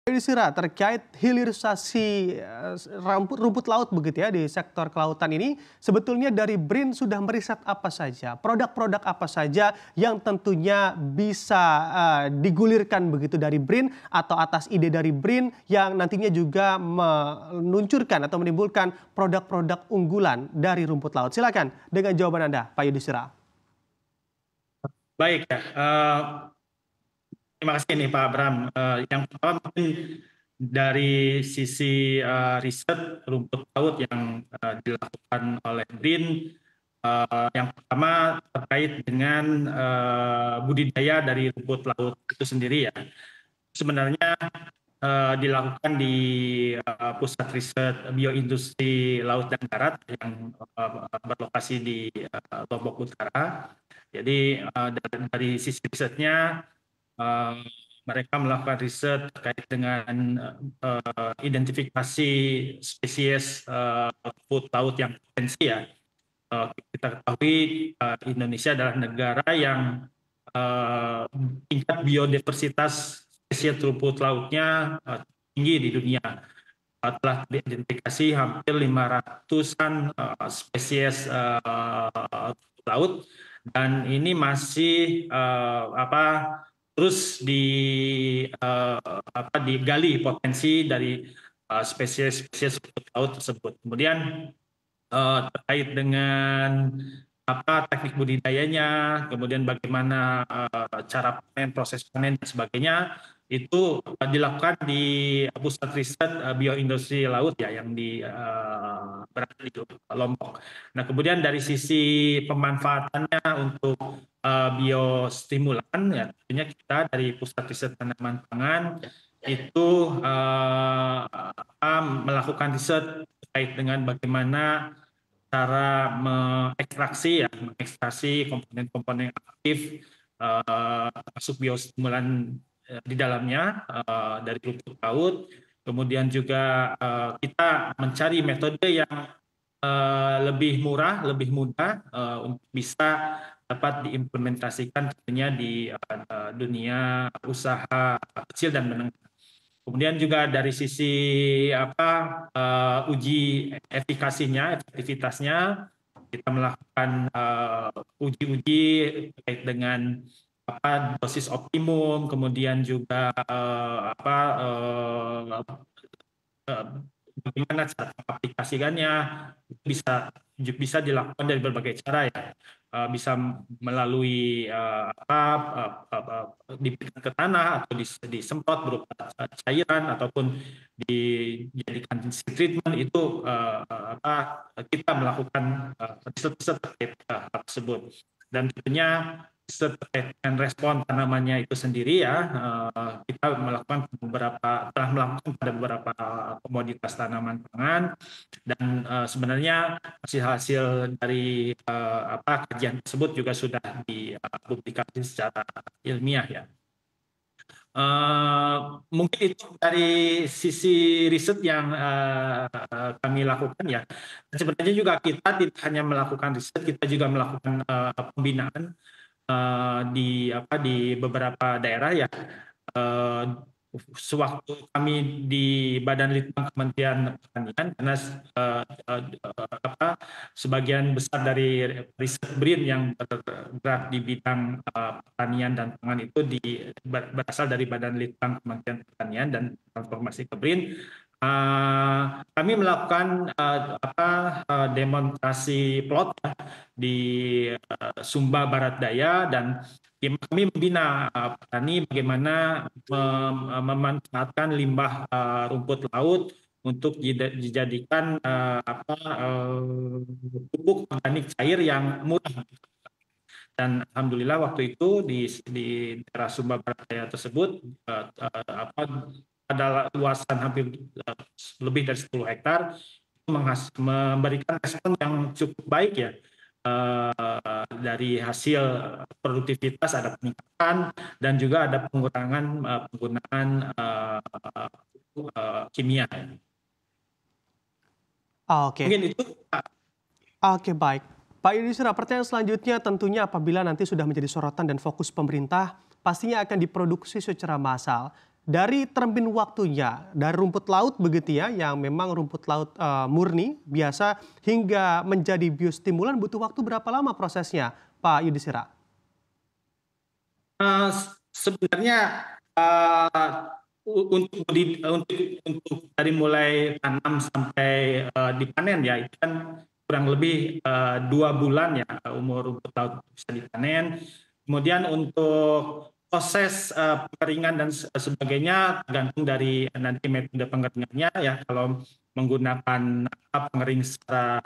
Sira, terkait hilirisasi rumput laut begitu ya di sektor kelautan ini, sebetulnya dari BRIN sudah meriset apa saja, produk-produk apa saja yang tentunya bisa digulirkan begitu dari BRIN atau atas ide dari BRIN yang nantinya juga meluncurkan atau menimbulkan produk-produk unggulan dari rumput laut. Silakan dengan jawaban Anda, Pak Yudhistira. Baik ya, terima kasih nih Pak Abram. Yang pertama mungkin dari sisi riset rumput laut yang dilakukan oleh BRIN, yang pertama terkait dengan budidaya dari rumput laut itu sendiri ya. Sebenarnya dilakukan di Pusat Riset Bioindustri Laut dan Darat yang berlokasi di Lombok Utara. Jadi dari sisi risetnya mereka melakukan riset terkait dengan identifikasi spesies rumput laut yang potensi ya. Kita ketahui Indonesia adalah negara yang tingkat biodiversitas spesies rumput lautnya tinggi di dunia. Telah diidentifikasi hampir 500-an spesies rumput laut, dan ini masih terus digali potensi dari spesies rumput laut tersebut. Kemudian terkait dengan teknik budidayanya, kemudian bagaimana cara panen, proses panen dan sebagainya, itu dilakukan di Pusat Riset Bioindustri Laut ya yang berada di Lombok. Nah, kemudian dari sisi pemanfaatannya untuk biostimulan ya, tentunya kita dari Pusat Riset Tanaman Pangan itu melakukan riset terkait dengan bagaimana cara mengekstraksi komponen-komponen aktif masuk biostimulan di dalamnya dari rumput laut. Kemudian juga kita mencari metode yang lebih murah, lebih mudah untuk bisa dapat diimplementasikan tentunya di dunia usaha kecil dan menengah. Kemudian juga dari sisi uji efikasinya, efektivitasnya, kita melakukan uji-uji terkait dengan dosis optimum, kemudian juga bagaimana cara mengaplikasikannya, bisa dilakukan dari berbagai cara ya. Bisa melalui diberikan ke tanah atau disemprot berupa cairan ataupun dijadikan treatment. Itu kita melakukan riset terkait hal tersebut, dan tentunya terkait dengan respon tanamannya itu sendiri ya, kita telah melakukan pada beberapa komoditas tanaman pangan, dan sebenarnya hasil-hasil dari kajian tersebut juga sudah dipublikasi secara ilmiah ya. Mungkin itu dari sisi riset yang kami lakukan ya. Dan sebenarnya juga kita tidak hanya melakukan riset, kita juga melakukan pembinaan di beberapa daerah ya. Sewaktu kami di Badan Litbang Kementerian Pertanian, karena sebagian besar dari riset BRIN yang bergerak di bidang pertanian dan pangan itu berasal dari Badan Litbang Kementerian Pertanian dan Transformasi ke BRIN. Kami melakukan demonstrasi plot ya, di Sumba Barat Daya, dan kami membina petani bagaimana memanfaatkan limbah rumput laut untuk dijadikan pupuk organik cair yang murah. Dan alhamdulillah waktu itu di daerah Sumba Barat Daya tersebut pada luasan hampir lebih dari 10 hektar memberikan respon yang cukup baik ya. Dari hasil produktivitas ada peningkatan, dan juga ada pengurangan penggunaan kimia. Oke. Mungkin itu. Oke, baik. Pak Yudhistira, pertanyaan selanjutnya tentunya apabila nanti sudah menjadi sorotan dan fokus pemerintah, pastinya akan diproduksi secara massal. Dari terbit waktunya, dari rumput laut begitu ya, yang memang rumput laut murni biasa hingga menjadi biostimulan butuh waktu berapa lama prosesnya, Pak Yudhistira? Sebenarnya eh, untuk dari mulai tanam sampai dipanen ya itu kan kurang lebih 2 bulan ya umur rumput laut bisa dipanen. Kemudian untuk proses pengeringan dan sebagainya tergantung dari nanti metode pengeringannya ya. Kalau menggunakan pengering secara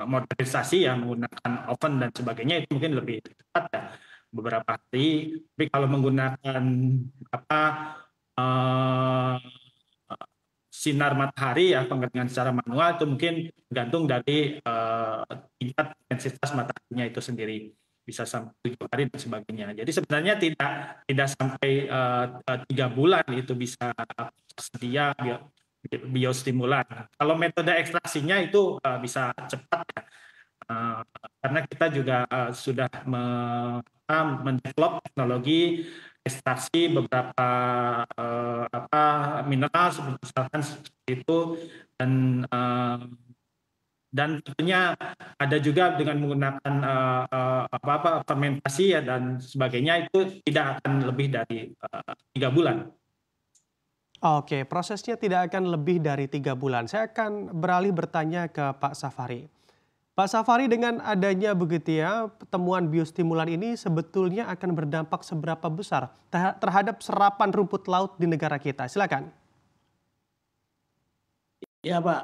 modernisasi ya menggunakan oven dan sebagainya itu mungkin lebih cepat ya beberapa hari. Tapi kalau menggunakan apa uh, sinar matahari ya pengeringan secara manual itu mungkin tergantung dari tingkat intensitas mataharinya itu sendiri bisa sampai 7 hari dan sebagainya. Jadi sebenarnya tidak sampai 3 bulan itu bisa sedia biostimulan. Kalau metode ekstraksinya itu bisa cepat ya. Karena kita juga sudah mendevelop teknologi ekstraksi beberapa mineral misalkan seperti itu dan tentunya ada juga dengan menggunakan fermentasi ya dan sebagainya itu tidak akan lebih dari 3 bulan. Oke, prosesnya tidak akan lebih dari 3 bulan. Saya akan beralih bertanya ke Pak Safari. Pak Safari, dengan adanya begitu ya, temuan biostimulan ini sebetulnya akan berdampak seberapa besar terhadap serapan rumput laut di negara kita? Silakan. Ya Pak,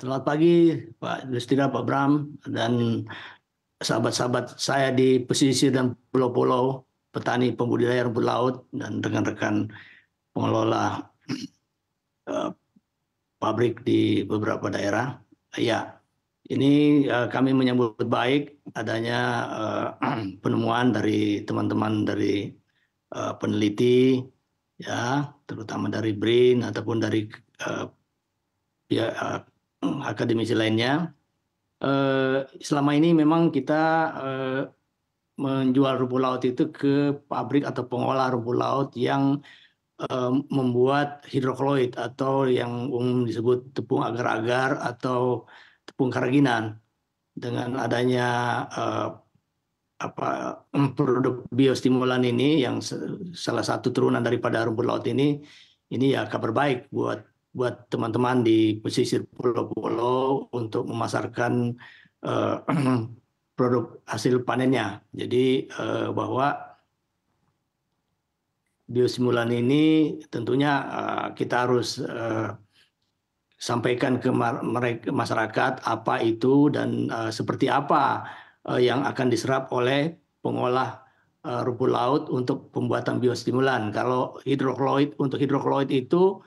selamat pagi Pak Yudhistira, Pak Bram, dan sahabat-sahabat saya di pesisir dan pulau-pulau, petani pembudidaya rumput laut, dan rekan-rekan pengelola pabrik di beberapa daerah. Ya, ini kami menyambut baik adanya penemuan dari teman-teman dari peneliti, ya, terutama dari BRIN ataupun dari akademisi lainnya. Selama ini memang kita menjual rumput laut itu ke pabrik atau pengolah rumput laut yang membuat hidrokloid atau yang umum disebut tepung agar-agar atau tepung keraginan. Dengan adanya produk biostimulan ini yang salah satu turunan daripada rumput laut ini ya kabar baik buat teman-teman di pesisir pulau-pulau untuk memasarkan produk hasil panennya. Jadi bahwa biostimulan ini tentunya kita harus sampaikan ke masyarakat apa itu dan seperti apa yang akan diserap oleh pengolah rumput laut untuk pembuatan biostimulan. Kalau untuk hidrokloid itu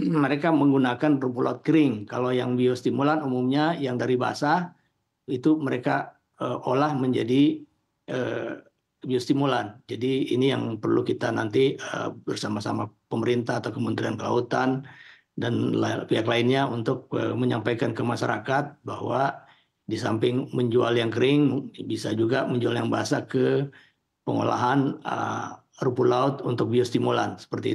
mereka menggunakan rumput laut kering. Kalau yang biostimulan umumnya yang dari basah itu mereka olah menjadi biostimulan. Jadi ini yang perlu kita nanti bersama-sama pemerintah atau Kementerian Kelautan dan pihak lainnya untuk menyampaikan ke masyarakat bahwa di samping menjual yang kering bisa juga menjual yang basah ke pengolahan rumput laut untuk biostimulan seperti itu.